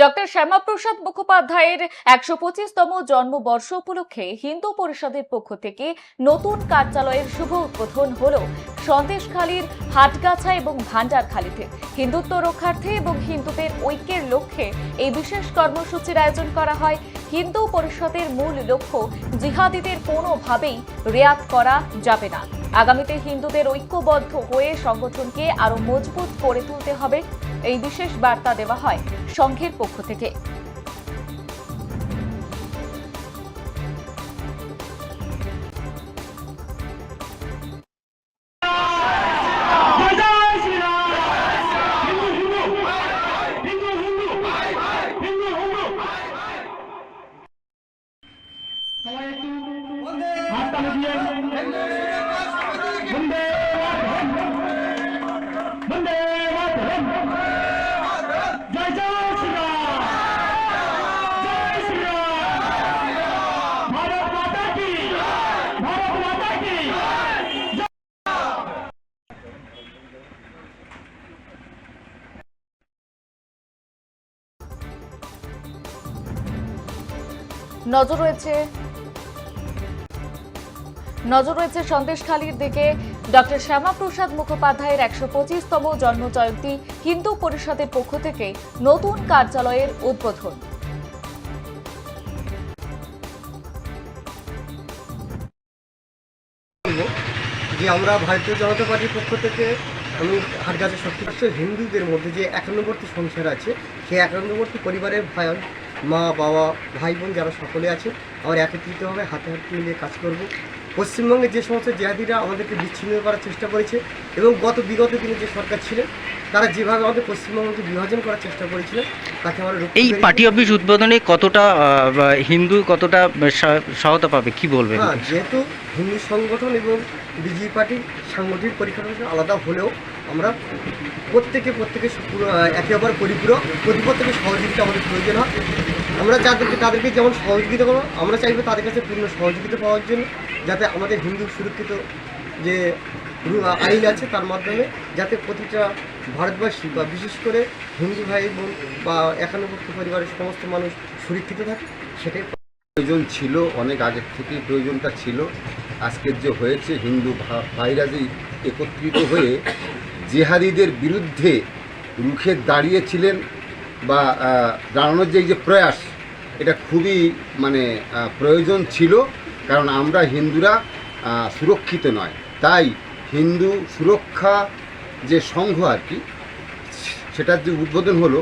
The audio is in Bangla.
ডক্টর শ্যামাপ্রসাদ মুখোপাধ্যায়ের ১২৫তম জন্মবর্ষ উপলক্ষে হিন্দু পরিষদের পক্ষ থেকে নতুন কার্যালয়ের শুভ উদ্বোধন হল সন্দেশখালীর হাটগাছা এবং ভান্ডারখালীতে। হিন্দুত্ব রক্ষার্থে এবং হিন্দুদের ঐক্যের লক্ষ্যে এই বিশেষ কর্মসূচির আয়োজন করা হয়। হিন্দু পরিষদের মূল লক্ষ্য জিহাদিদের কোনোভাবেই রেয়াত করা যাবে না। আগামীতে হিন্দুদের ঐক্যবদ্ধ হয়ে সংগঠনকে আরো মজবুত করে তুলতে হবে, এই বিশেষ বার্তা দেওয়া হয় সংঘের পক্ষ থেকে। নজর রয়েছে সন্দেশখালীর দিকে। ডক্টর শ্যামাপ্রসাদ মুখোপাধ্যায়ের ১২৫তম জন্মজয়ন্তী, হিন্দু পরিষদের পক্ষ থেকে নতুন কার্যালয়ের উদ্বোধন। যে আমরা ভারতীয় জনতা পার্টির পক্ষ থেকে আমি হাটগাছা শক্তিপীঠ হিন্দুদের মধ্যে যে একান্নবর্তী সংসার আছে, সেই একান্নবর্তী পরিবারের ভাই মা বাবা ভাই বোন যারা সকলে আছে, আমরা একত্রিতভাবে হাতে হাত মিলিয়ে কাজ করব। পশ্চিমবঙ্গে যে সমস্ত জিহাদিরা আমাদেরকে বিচ্ছিন্ন করার চেষ্টা করেছে এবং বিগত দিনে যে সরকার ছিলেন তারা যেভাবে আমাদের পশ্চিমবঙ্গকে বিভাজন করার চেষ্টা করেছিলেন তাকে আমরা এই পার্টি অফিস উদ্বোধনে কতটা হিন্দু কতটা সহায়তা পাবে কি বলবেন? হ্যাঁ, যেহেতু হিন্দু সংগঠন এবং বিজেপি পার্টির সাংগঠনিক পরিকাঠামো আলাদা হলেও আমরা প্রত্যেকে একে অপর পরিপূরক, প্রত্যেকে সহযোগিতা আমাদের প্রয়োজন হয়। আমরা তাদেরকে যেমন সহযোগিতা করবো, আমরা চাইবো তাদের কাছে পূর্ণ সহযোগিতা পাওয়ার জন্য, যাতে আমাদের হিন্দু সুরক্ষিত যে আইন আছে তার মাধ্যমে যাতে প্রতিটা ভারতবাসী বা বিশেষ করে হিন্দু ভাই বোন বা একান্নবর্তী পরিবারের সমস্ত মানুষ সুরক্ষিত থাকে, সেটাই প্রয়োজন ছিল। অনেক আগের থেকেই প্রয়োজনটা ছিল। আজকের যে হয়েছে, হিন্দু ভাইরা যে একত্রিত হয়ে জিহাদিদের বিরুদ্ধে রুখে দাঁড়িয়েছিলেন বা দাঁড়ানোর যে প্রয়াস, এটা খুবই প্রয়োজন ছিল। কারণ আমরা হিন্দুরা সুরক্ষিত নয়, তাই হিন্দু সুরক্ষা যে সংঘ আর কি, সেটার যে উদ্বোধন হলো